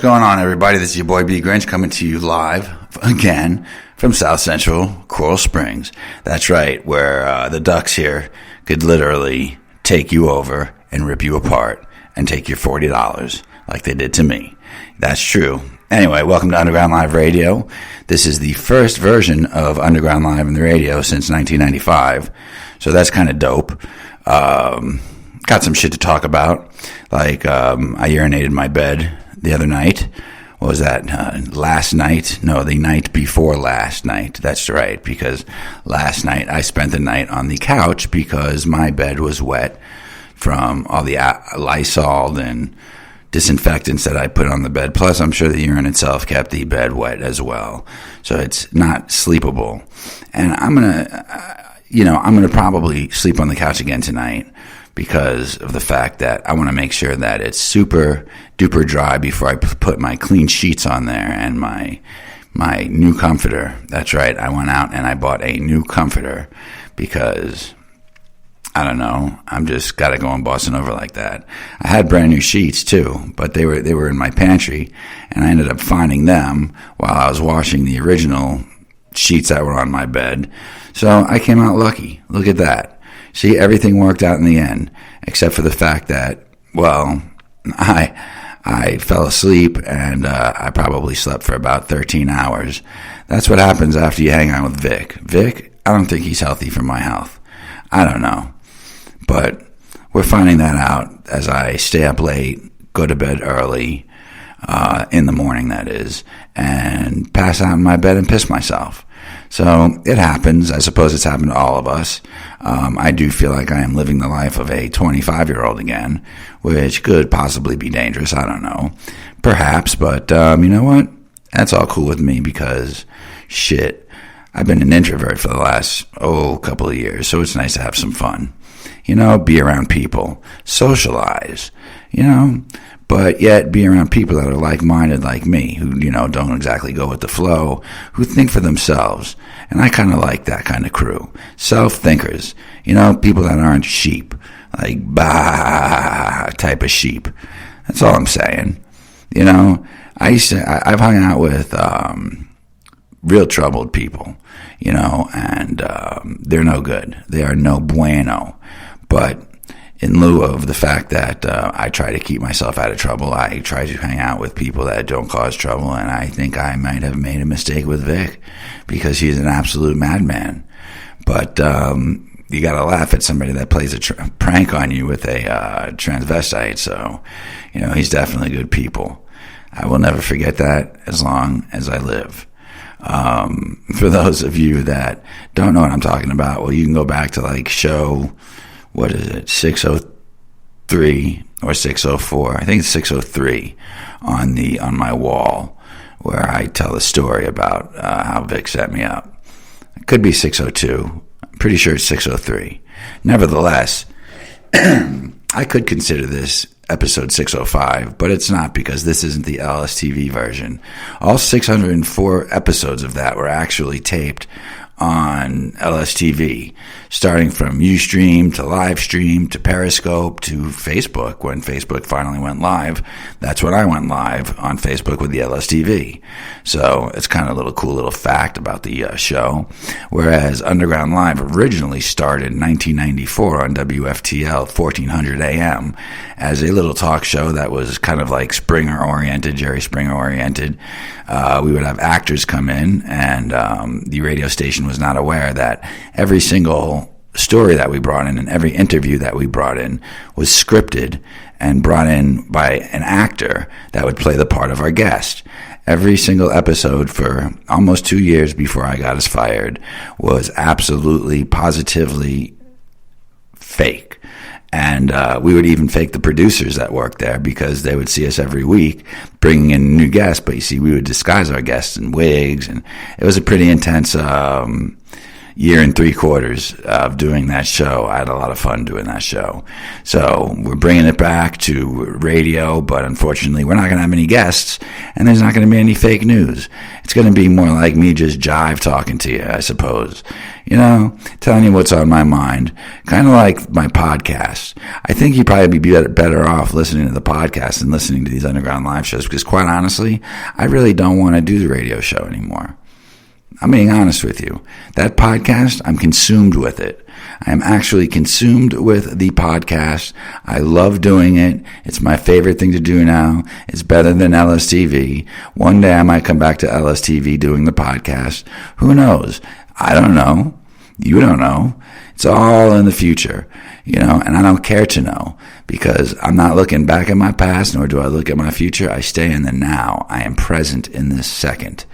what's going on, everybody? This is your boy B. Grinch coming to you live again from South Central Coral Springs. That's right, where the ducks here could literally take you over and rip you apart and take your $40 like they did to me. That's true. Anyway, welcome to Underground Live Radio. This is the first version of Underground Live in the radio since 1995, so that's kind of dope. Got some shit to talk about, like I urinated my bed the other night. What was that, last night? No, the night before last night. That's right, because last night I spent the night on the couch because my bed was wet from all the Lysol and disinfectants that I put on the bed. Plus, I'm sure the urine itself kept the bed wet as well. So it's not sleepable. And I'm gonna probably sleep on the couch again tonight because of the fact that I want to make sure that it's super duper dry before I put my clean sheets on there and my new comforter. That's right. I went out and I bought a new comforter because I don't know. I'm just got to go and bossing over like that. I had brand new sheets too, but they were in my pantry, and I ended up finding them while I was washing the original sheets that were on my bed. So I came out lucky. Look at that. See, everything worked out in the end, except for the fact that, well, I fell asleep and I probably slept for about 13 hours. That's what happens after you hang out with Vic. Vic, I don't think he's healthy for my health. I don't know. But we're finding that out as I stay up late, go to bed early, in the morning that is, and pass out in my bed and piss myself. So it happens. I suppose it's happened to all of us. I do feel like I am living the life of a 25-year-old again, which could possibly be dangerous. I don't know. Perhaps, but you know what? That's all cool with me because, shit, I've been an introvert for the last, couple of years, so it's nice to have some fun. You know, be around people, socialize, but yet be around people that are like-minded like me, who, don't exactly go with the flow, who think for themselves. And I kind of like that kind of crew. Self-thinkers, people that aren't sheep, like bah type of sheep. That's all I'm saying. I've hung out with real troubled people, and they're no good. They are no bueno. But in lieu of the fact that I try to keep myself out of trouble, I try to hang out with people that don't cause trouble, and I think I might have made a mistake with Vic because he's an absolute madman. But you got to laugh at somebody that plays a prank on you with a transvestite, so he's definitely good people. I will never forget that as long as I live. For those of you that don't know what I'm talking about, well, you can go back to show, 603 or 604? I think it's 603 on my wall, where I tell a story about how Vic set me up. It could be 602. I'm pretty sure it's 603. Nevertheless, I could consider this episode 605, but it's not because this isn't the LSTV version. All 604 episodes of that were actually taped on LSTV, starting from Ustream to Livestream to Periscope to Facebook. When Facebook finally went live, that's when I went live on Facebook with the LSTV. So it's kind of a cool little fact about the show. Whereas Underground Live originally started in 1994 on WFTL 1400 AM as a little talk show that was kind of like Springer-oriented, Jerry Springer-oriented. We would have actors come in, and the radio station was not aware that every single story that we brought in and every interview that we brought in was scripted and brought in by an actor that would play the part of our guest. Every single episode for almost 2 years before I got us fired was absolutely, positively fake. And we would even fake the producers that worked there because they would see us every week bringing in new guests. But you see, we would disguise our guests in wigs, and it was a pretty intense year and 3/4 of doing that show. I had a lot of fun doing that show. So we're bringing it back to radio, but unfortunately we're not going to have any guests, and there's not going to be any fake news. It's going to be more like me just jive talking to you, I suppose. Telling you what's on my mind. Kind of like my podcast. I think you'd probably be better off listening to the podcast than listening to these Underground live shows, because quite honestly, I really don't want to do the radio show anymore. I'm being honest with you. That podcast, I'm consumed with it. I am actually consumed with the podcast. I love doing it. It's my favorite thing to do now. It's better than LSTV. One day I might come back to LSTV doing the podcast. Who knows? I don't know. You don't know. It's all in the future, and I don't care to know, because I'm not looking back at my past, nor do I look at my future. I stay in the now. I am present in this second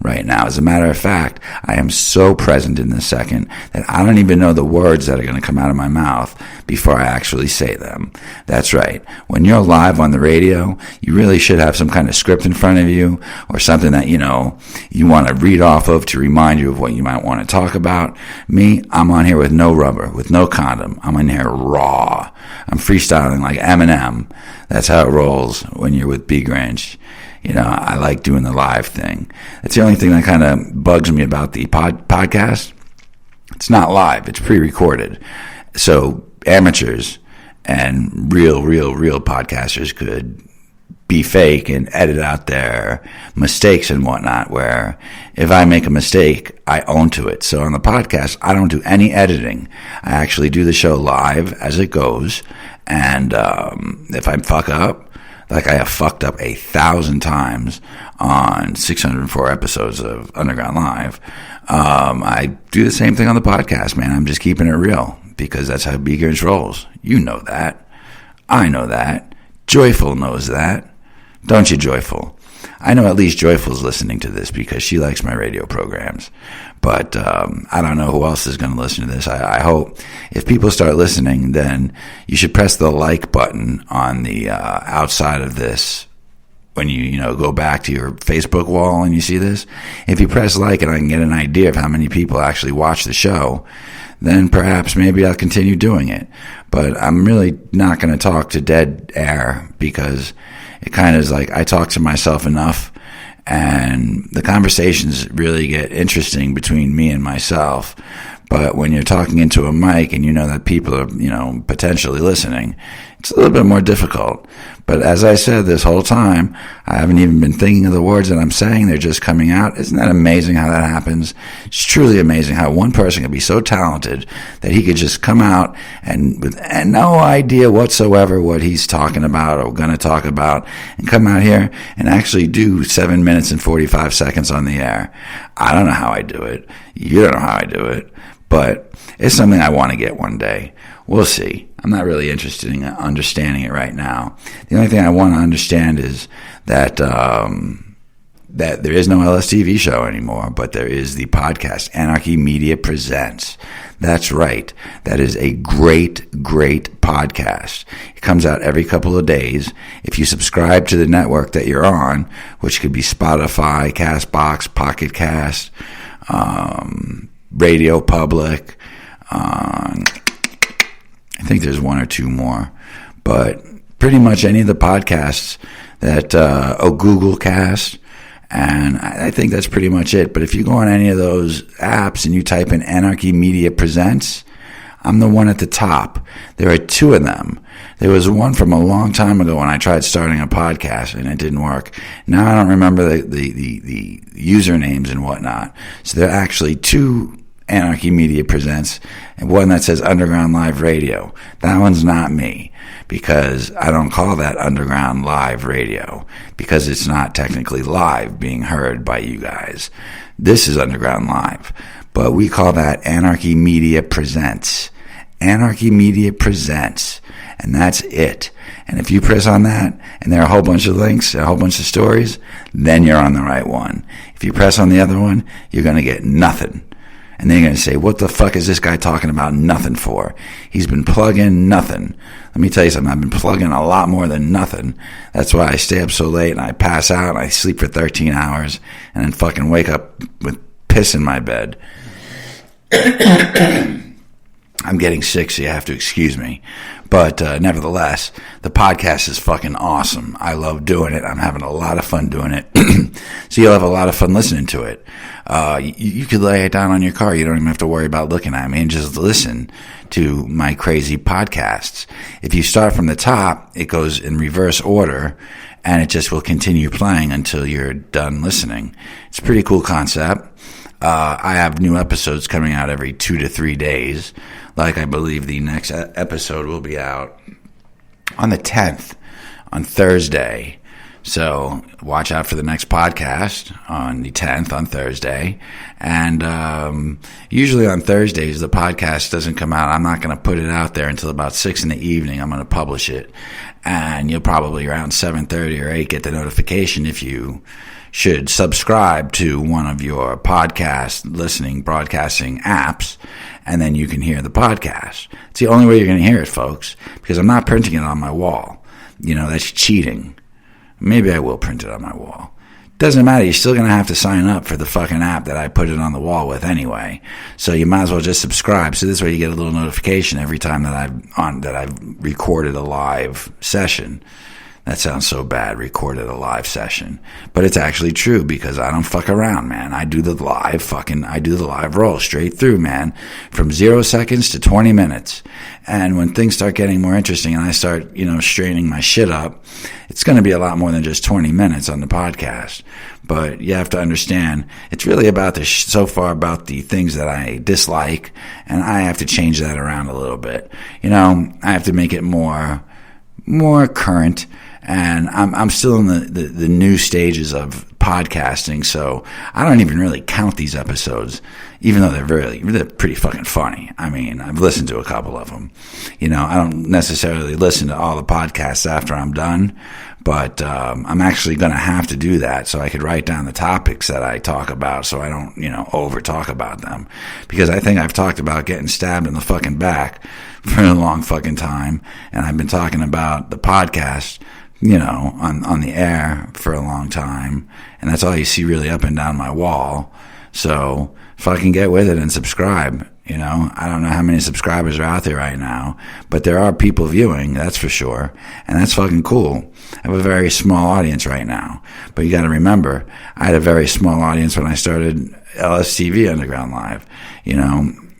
right now. As a matter of fact, I am so present in this second that I don't even know the words that are going to come out of my mouth before I actually say them. That's right. When you're live on the radio, you really should have some kind of script in front of you, or something that, you want to read off of to remind you of what you might want to talk about. Me, I'm on here with no rubber, with no condom. I'm on here raw. I'm freestyling like Eminem. That's how it rolls when you're with B. Grinch. I like doing the live thing. That's the only thing that kind of bugs me about the podcast. It's not live. It's pre-recorded. So amateurs and real podcasters could be fake and edit out their mistakes and whatnot, where if I make a mistake, I own to it. So on the podcast, I don't do any editing. I actually do the show live as it goes. And if I fuck up, like I have fucked up 1,000 times on 604 episodes of Underground Live, I do the same thing on the podcast, man. I'm just keeping it real, because that's how B. Grinch rolls. You know that. I know that. Joyful knows that. Don't you, Joyful? I know at least Joyful's listening to this, because she likes my radio programs. But I don't know who else is going to listen to this. I hope if people start listening, then you should press the like button on the outside of this when you go back to your Facebook wall and you see this. If you press like and I can get an idea of how many people actually watch the show, then perhaps maybe I'll continue doing it. But I'm really not going to talk to dead air, because it kind of is like I talk to myself enough, and the conversations really get interesting between me and myself. But when you're talking into a mic and you know that people are, potentially listening, it's a little bit more difficult. But as I said this whole time, I haven't even been thinking of the words that I'm saying. They're just coming out. Isn't that amazing how that happens? It's truly amazing how one person can be so talented that he could just come out and with no idea whatsoever what he's talking about or going to talk about, and come out here and actually do 7 minutes and 45 seconds on the air. I don't know how I do it. You don't know how I do it. But it's something I want to get one day. We'll see. I'm not really interested in understanding it right now. The only thing I want to understand is that that there is no LSTV show anymore, but there is the podcast, Anarchy Media Presents. That's right. That is a great podcast. It comes out every couple of days. If you subscribe to the network that you're on, which could be Spotify, CastBox, Pocket Cast, Radio Public, I think there's one or two more, but pretty much any of the podcasts that, Google Cast, and I think that's pretty much it. But if you go on any of those apps and you type in Anarchy Media Presents, I'm the one at the top. There are two of them. There was one from a long time ago when I tried starting a podcast and it didn't work. Now I don't remember the usernames and whatnot. So there are actually two Anarchy Media Presents, and one that says Underground Live Radio. That one's not me, because I don't call that Underground Live Radio, because it's not technically live being heard by you guys. This is Underground Live, but we call that Anarchy Media Presents. Anarchy Media Presents, and that's it. And if you press on that, and there are a whole bunch of links, a whole bunch of stories, then you're on the right one. If you press on the other one, you're going to get nothing. And then you're going to say, what the fuck is this guy talking about nothing for? He's been plugging nothing. Let me tell you something. I've been plugging a lot more than nothing. That's why I stay up so late and I pass out and I sleep for 13 hours and then fucking wake up with piss in my bed. I'm getting sick, so you have to excuse me. But nevertheless, the podcast is fucking awesome. I love doing it. I'm having a lot of fun doing it. So you'll have a lot of fun listening to it. You could lay it down on your car. You don't even have to worry about looking at me and just listen to my crazy podcasts. If you start from the top, it goes in reverse order, and it just will continue playing until you're done listening. It's a pretty cool concept. I have new episodes coming out every 2 to 3 days. Like, I believe the next episode will be out on the 10th, on Thursday. So watch out for the next podcast on the 10th, on Thursday. And usually on Thursdays, the podcast doesn't come out. I'm not going to put it out there until about 6 in the evening. I'm going to publish it. And you'll probably around 7:30 or 8 get the notification if you should subscribe to one of your broadcasting apps, and then you can hear the podcast. It's the only way you're going to hear it, folks, because I'm not printing it on my wall. That's cheating. Maybe I will print it on my wall. Doesn't matter. You're still going to have to sign up for the fucking app that I put it on the wall with anyway. So you might as well just subscribe. So this way you get a little notification every time that I've recorded a live session. That sounds so bad, recorded a live session. But it's actually true because I don't fuck around, man. I do the live roll straight through, man. From 0 seconds to 20 minutes. And when things start getting more interesting and I start, straining my shit up, it's going to be a lot more than just 20 minutes on the podcast. But you have to understand, it's really about so far about the things that I dislike, and I have to change that around a little bit. I have to make it more current. And I'm still in the new stages of podcasting, so I don't even really count these episodes, even though they're pretty fucking funny. I mean, I've listened to a couple of them. I don't necessarily listen to all the podcasts after I'm done, but I'm actually going to have to do that so I could write down the topics that I talk about so I don't, over talk about them. Because I think I've talked about getting stabbed in the fucking back for a long fucking time, and I've been talking about the podcast on the air for a long time, and that's all you see really up and down my wall. So fucking get with it and subscribe. I don't know how many subscribers are out there right now, but there are people viewing, that's for sure, and that's fucking cool. I have a very small audience right now, but you got to remember, I had a very small audience when I started LSTV Underground Live.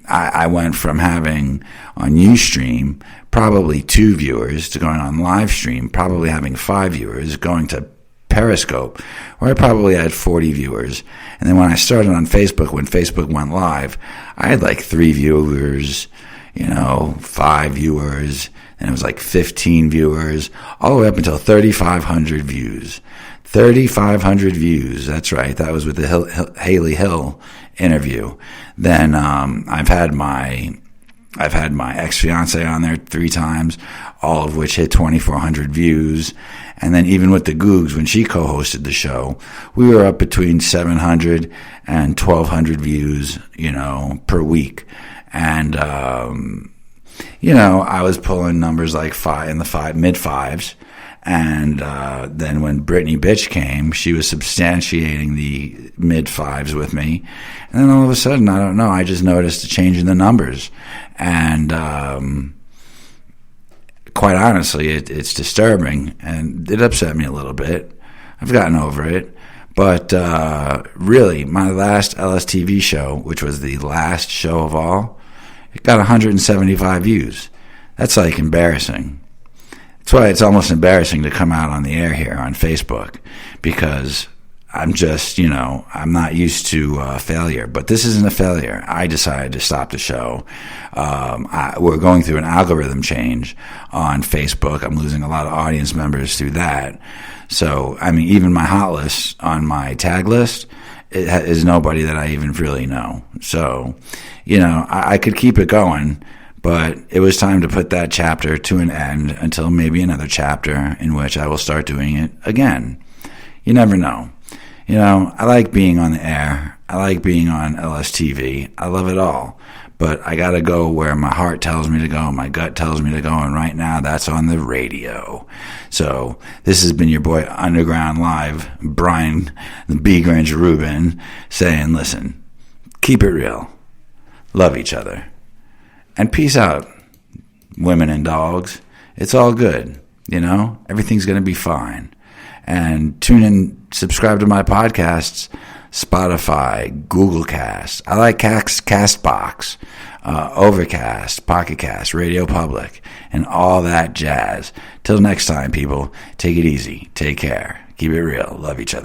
I went from having on Ustream probably 2 viewers to going on live stream, probably having 5 viewers, going to Periscope, where I probably had 40 viewers. And then when I started on Facebook, when Facebook went live, I had like 3 viewers, 5 viewers, and it was like 15 viewers, all the way up until 3,500 views. 3,500 views, that's right. That was with the Haley Hill interview. Then I've had my ex-fiance on there 3 times, all of which hit 2,400 views. And then even with the Googs, when she co-hosted the show, we were up between 700 and 1,200 views, per week. And, I was pulling numbers like mid-5s. And then when Brittany Bitch came, she was substantiating the mid-5s with me. And then all of a sudden, I don't know, I just noticed a change in the numbers. And quite honestly, it's disturbing, and it upset me a little bit. I've gotten over it. But really, my last LSTV show, which was the last show of all, it got 175 views. That's like embarrassing. That's why it's almost embarrassing to come out on the air here on Facebook, because I'm just, I'm not used to failure. But this isn't a failure. I decided to stop the show. We're going through an algorithm change on Facebook. I'm losing a lot of audience members through that. So, even my hot list on my tag list is nobody that I even really know. So, I could keep it going. But it was time to put that chapter to an end until maybe another chapter in which I will start doing it again. You never know. I like being on the air. I like being on LSTV. I love it all. But I got to go where my heart tells me to go, my gut tells me to go, and right now that's on the radio. So this has been your boy Underground Live, Brian the B. Granger Rubin, saying, listen, keep it real. love each other. And peace out, women and dogs. It's all good, Everything's going to be fine. And tune in, subscribe to my podcasts, Spotify, Google Cast. I like Castbox, Overcast, Pocket Cast, Radio Public, and all that jazz. Till next time, people, take it easy. Take care. Keep it real. Love each other.